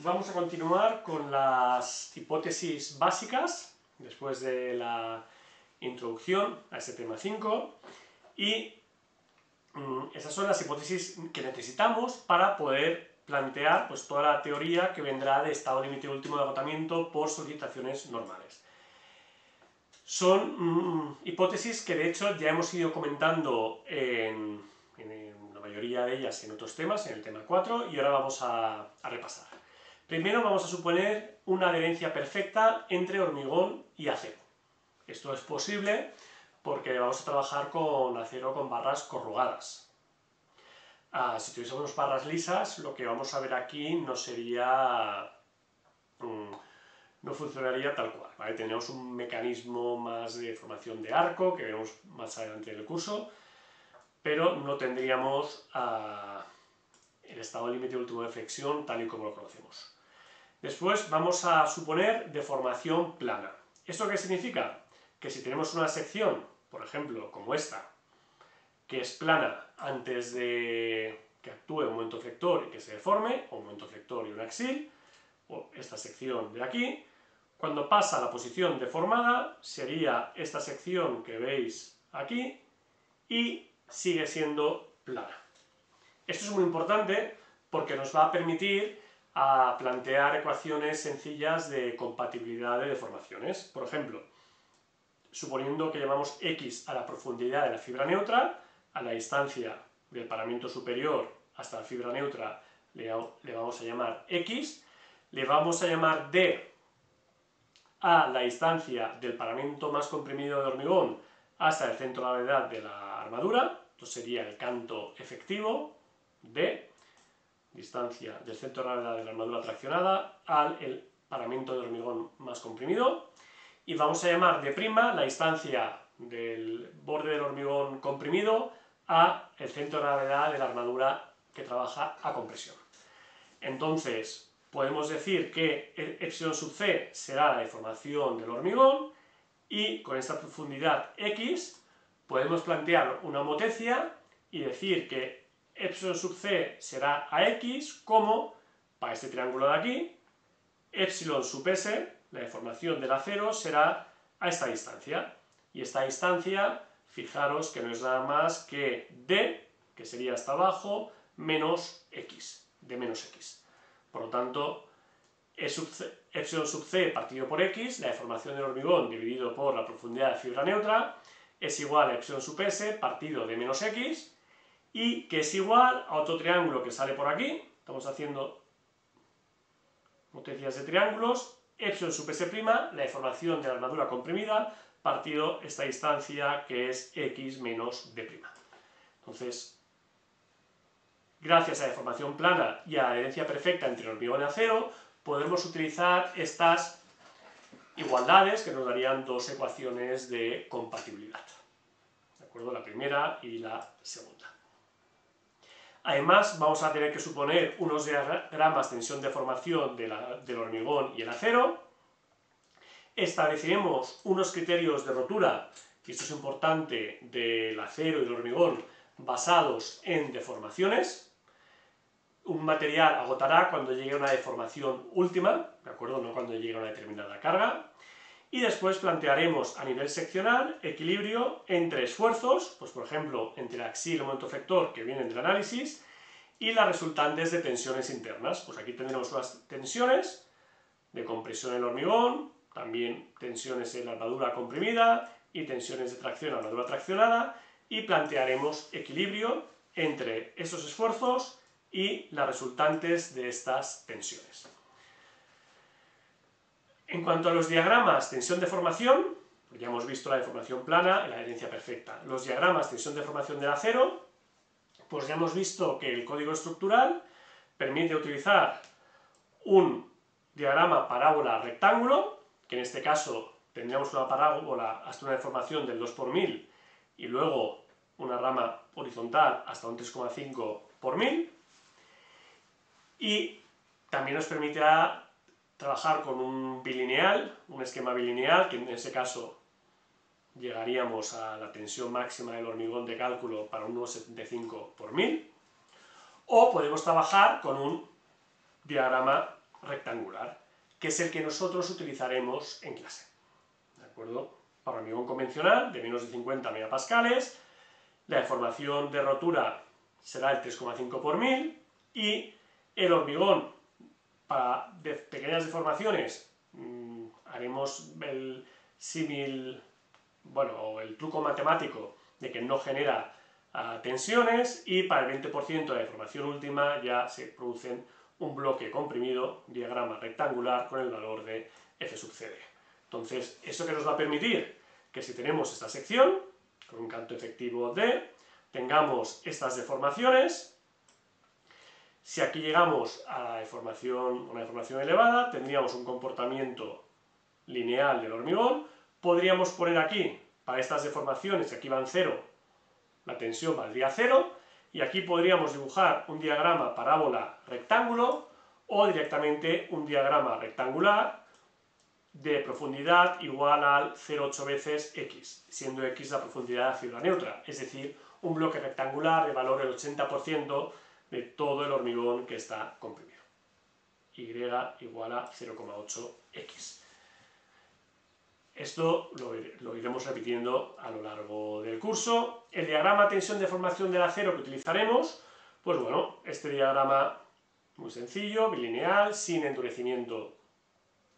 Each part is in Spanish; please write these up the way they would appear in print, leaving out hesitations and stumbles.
vamos a continuar con las hipótesis básicas, después de la introducción a este tema 5, y esas son las hipótesis que necesitamos para poder plantear pues, toda la teoría que vendrá de estado límite último de agotamiento por solicitaciones normales. Son hipótesis que de hecho ya hemos ido comentando en la mayoría de ellas en otros temas, en el tema 4, y ahora vamos a repasar. Primero vamos a suponer una adherencia perfecta entre hormigón y acero. Esto es posible porque vamos a trabajar con acero con barras corrugadas. Si tuviésemos barras lisas, lo que vamos a ver aquí no sería... no funcionaría tal cual, ¿vale? Tenemos un mecanismo más de formación de arco, que veremos más adelante en el curso, pero no tendríamos el estado límite último de flexión tal y como lo conocemos. Después vamos a suponer deformación plana. ¿Esto qué significa? Que si tenemos una sección, por ejemplo, como esta, que es plana antes de que actúe un momento flector y que se deforme, o un momento flector y un axil, o esta sección de aquí, cuando pasa a la posición deformada, sería esta sección que veis aquí y sigue siendo plana. Esto es muy importante porque nos va a permitir plantear ecuaciones sencillas de compatibilidad de deformaciones. Por ejemplo, suponiendo que llamamos x a la profundidad de la fibra neutra, a la distancia del paramento superior hasta la fibra neutra le vamos a llamar x, le vamos a llamar d a la distancia del paramento más comprimido de hormigón hasta el centro de gravedad de la armadura, esto sería el canto efectivo, d, distancia del centro de gravedad de la armadura traccionada al paramento de hormigón más comprimido, y vamos a llamar d' la distancia del borde del hormigón comprimido a el centro de gravedad de la armadura que trabaja a compresión. Entonces, podemos decir que epsilon sub c será la deformación del hormigón y con esta profundidad x podemos plantear una homotecia y decir que epsilon sub c será a x como, para este triángulo de aquí, epsilon sub s, la deformación del acero, será a esta distancia. Y esta distancia, fijaros que no es nada más que d, que sería hasta abajo, menos x, d menos x. Por lo tanto, epsilon sub c partido por x, la deformación del hormigón dividido por la profundidad de fibra neutra, es igual a epsilon sub s partido de menos x, y que es igual a otro triángulo que sale por aquí, estamos haciendo noticias de triángulos, epsilon sub s', la deformación de la armadura comprimida, partido esta distancia que es x menos d'. Entonces, gracias a la deformación plana y a la adherencia perfecta entre hormigón y acero, podemos utilizar estas igualdades que nos darían dos ecuaciones de compatibilidad. ¿De acuerdo? La primera y la segunda. Además, vamos a tener que suponer unos diagramas tensión-deformación del hormigón y el acero. Estableceremos unos criterios de rotura, y esto es importante, del acero y del hormigón basados en deformaciones. Un material agotará cuando llegue a una deformación última, ¿de acuerdo? No cuando llegue a una determinada carga. Y después plantearemos a nivel seccional equilibrio entre esfuerzos, pues por ejemplo, entre el axil y el momento flector que vienen del análisis, y las resultantes de tensiones internas. Pues aquí tendremos unas tensiones de compresión en el hormigón, también tensiones en la armadura comprimida y tensiones de tracción en la armadura traccionada, y plantearemos equilibrio entre esos esfuerzos y las resultantes de estas tensiones. En cuanto a los diagramas tensión-deformación, ya hemos visto la deformación plana y la adherencia perfecta. Los diagramas tensión-deformación del acero, pues ya hemos visto que el código estructural permite utilizar un diagrama parábola-rectángulo, que en este caso tendríamos una parábola hasta una deformación del 2 por 1000 y luego una rama horizontal hasta un 3,5 por 1000, y también nos permitirá trabajar con un bilineal, un esquema bilineal, que en ese caso llegaríamos a la tensión máxima del hormigón de cálculo para un 1,75 por 1000, o podemos trabajar con un diagrama rectangular, que es el que nosotros utilizaremos en clase. ¿De acuerdo? Para hormigón convencional de menos de 50 megapascales, la deformación de rotura será el 3,5 por 1000 y el hormigón para pequeñas deformaciones haremos el símil, bueno, o el truco matemático de que no genera tensiones, y para el 20% de la deformación última ya se producen un bloque comprimido, diagrama rectangular con el valor de F sub CD. Entonces, ¿eso qué nos va a permitir? Que si tenemos esta sección, con un canto efectivo D, tengamos estas deformaciones. Si aquí llegamos a la deformación, una deformación elevada, tendríamos un comportamiento lineal del hormigón. Podríamos poner aquí, para estas deformaciones, que aquí van 0, la tensión valdría 0, y aquí podríamos dibujar un diagrama parábola rectángulo o directamente un diagrama rectangular de profundidad igual al 0,8 veces x, siendo x la profundidad de la fibra neutra, es decir, un bloque rectangular de valor del 80% de todo el hormigón que está comprimido. Y igual a 0,8x. Esto lo iremos repitiendo a lo largo del curso. El diagrama tensión-deformación del acero que utilizaremos, pues bueno, este diagrama muy sencillo, bilineal, sin endurecimiento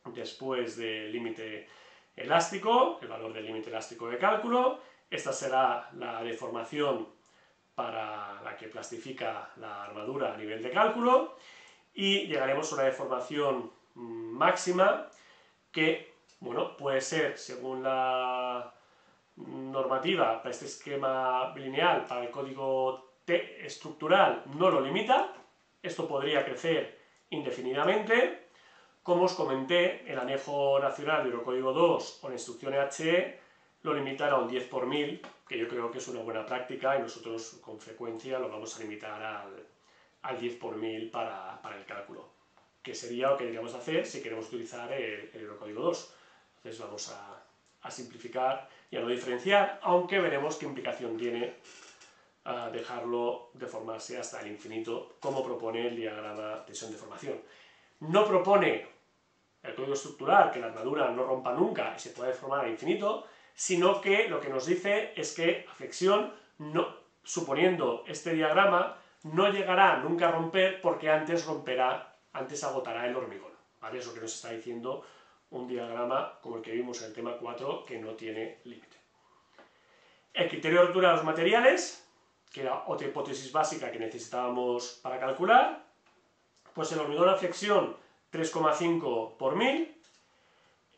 después del límite elástico, el valor del límite elástico de cálculo. Esta será la deformación para la que plastifica la armadura a nivel de cálculo, y llegaremos a una deformación máxima que, bueno, puede ser, según la normativa para este esquema lineal, para el código T estructural no lo limita, esto podría crecer indefinidamente. Como os comenté, el anejo nacional de Eurocódigo 2 o la instrucción HE lo limitan a un 10 por 1000, que yo creo que es una buena práctica, y nosotros con frecuencia lo vamos a limitar al 10 por 1000 para el cálculo, que sería lo que deberíamos hacer si queremos utilizar el Eurocódigo 2. Entonces vamos a simplificar y a no diferenciar, aunque veremos qué implicación tiene dejarlo deformarse hasta el infinito, como propone el diagrama tensión-deformación. No propone el código estructural que la armadura no rompa nunca y se pueda deformar al infinito, sino que lo que nos dice es que a flexión, suponiendo este diagrama, no llegará nunca a romper porque antes agotará el hormigón, ¿vale? Es lo que nos está diciendo un diagrama como el que vimos en el tema 4, que no tiene límite. El criterio de rotura de los materiales, que era otra hipótesis básica que necesitábamos para calcular, pues el hormigón a flexión 3,5 por 1000,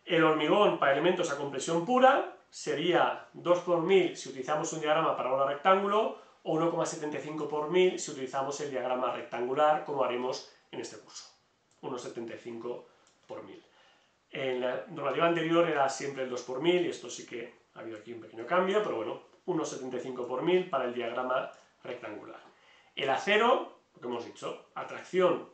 el hormigón para elementos a compresión pura sería 2 por 1000 si utilizamos un diagrama parábola rectángulo, o 1,75 por 1000 si utilizamos el diagrama rectangular, como haremos en este curso, 1,75 por 1000. En la normativa anterior era siempre el 2 por 1000, y esto sí que ha habido aquí un pequeño cambio, pero bueno, 1,75 por 1000 para el diagrama rectangular. El acero, lo que hemos dicho, atracción,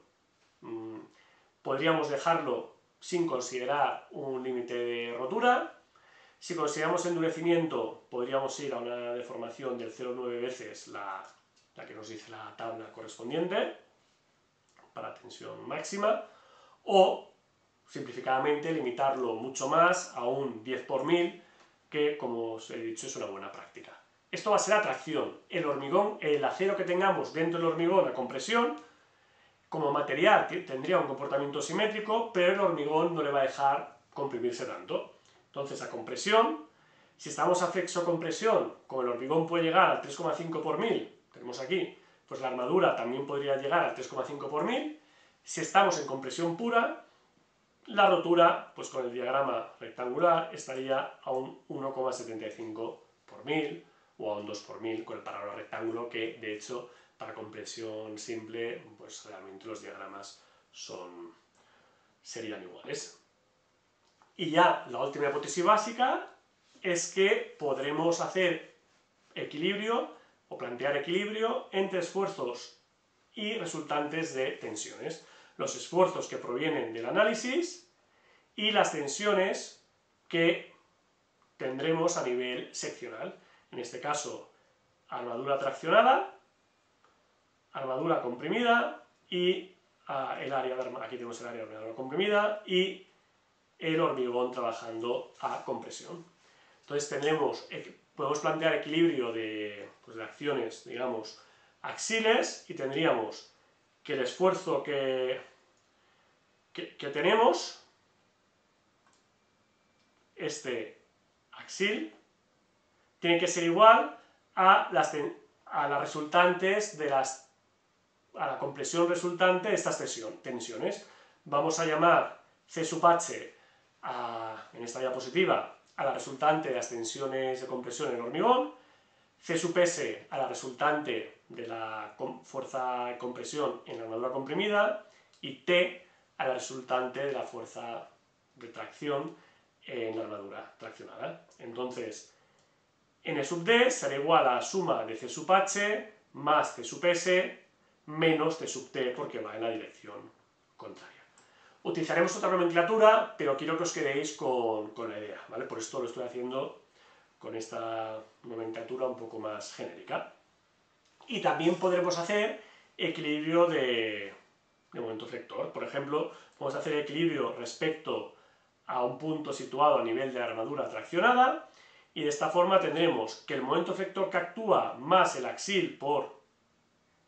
podríamos dejarlo sin considerar un límite de rotura. Si consideramos endurecimiento, podríamos ir a una deformación del 0,9 veces la que nos dice la tabla correspondiente para tensión máxima, o simplificadamente limitarlo mucho más a un 10 por 1000, que, como os he dicho, es una buena práctica. Esto va a ser atracción. El hormigón, el acero que tengamos dentro del hormigón a compresión, como material tendría un comportamiento simétrico, pero el hormigón no le va a dejar comprimirse tanto. Entonces, a compresión, si estamos a flexo-compresión, como el hormigón puede llegar al 3,5 por 1000, tenemos aquí, pues la armadura también podría llegar al 3,5 por 1000. Si estamos en compresión pura, la rotura, pues con el diagrama rectangular, estaría a un 1,75 por 1000 o a un 2 por 1000 con el parábola rectángulo, que de hecho para compresión simple, pues realmente los diagramas serían iguales. Y ya la última hipótesis básica es que podremos hacer equilibrio o plantear equilibrio entre esfuerzos y resultantes de tensiones. Los esfuerzos que provienen del análisis y las tensiones que tendremos a nivel seccional. En este caso, armadura traccionada, armadura comprimida y el área aquí tenemos el área de armadura comprimida y el hormigón trabajando a compresión. Entonces podemos plantear equilibrio de acciones, digamos, axiles, y tendríamos que el esfuerzo que tenemos, este axil, tiene que ser igual a las resultantes a la compresión resultante de estas tensiones. Vamos a llamar C sub h en esta diapositiva a la resultante de las tensiones de compresión en el hormigón, C sub s a la resultante de la fuerza de compresión en la armadura comprimida y T a la resultante de la fuerza de tracción en la armadura traccionada. Entonces, N sub D será igual a la suma de C sub h más C sub s menos C sub t, porque va en la dirección contraria. Utilizaremos otra nomenclatura, pero quiero que os quedéis con la idea, ¿vale? Por esto lo estoy haciendo con esta nomenclatura un poco más genérica. Y también podremos hacer equilibrio de momento flector. Por ejemplo, podemos hacer equilibrio respecto a un punto situado a nivel de la armadura traccionada, y de esta forma tendremos que el momento flector que actúa más el axil por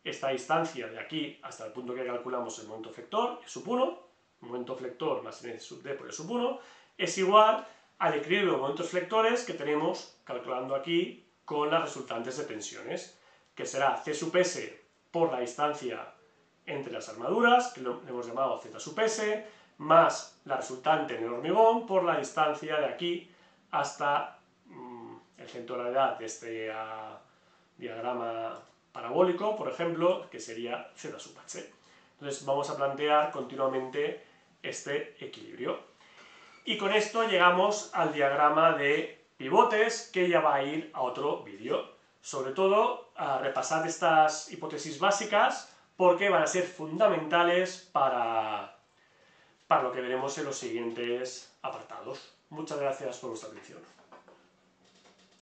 esta distancia de aquí hasta el punto que calculamos el momento flector, E sub 1, momento flector más N sub D por E sub 1, es igual al equilibrio de momentos flectores que tenemos calculando aquí con las resultantes de tensiones, que será C sub s por la distancia entre las armaduras, que lo hemos llamado Z sub s, más la resultante en el hormigón por la distancia de aquí hasta el centro de gravedad de este diagrama parabólico, por ejemplo, que sería Z sub h. Entonces vamos a plantear continuamente este equilibrio. Y con esto llegamos al diagrama de pivotes, que ya va a ir a otro vídeo. Sobre todo, a repasar estas hipótesis básicas, porque van a ser fundamentales para lo que veremos en los siguientes apartados. Muchas gracias por vuestra atención.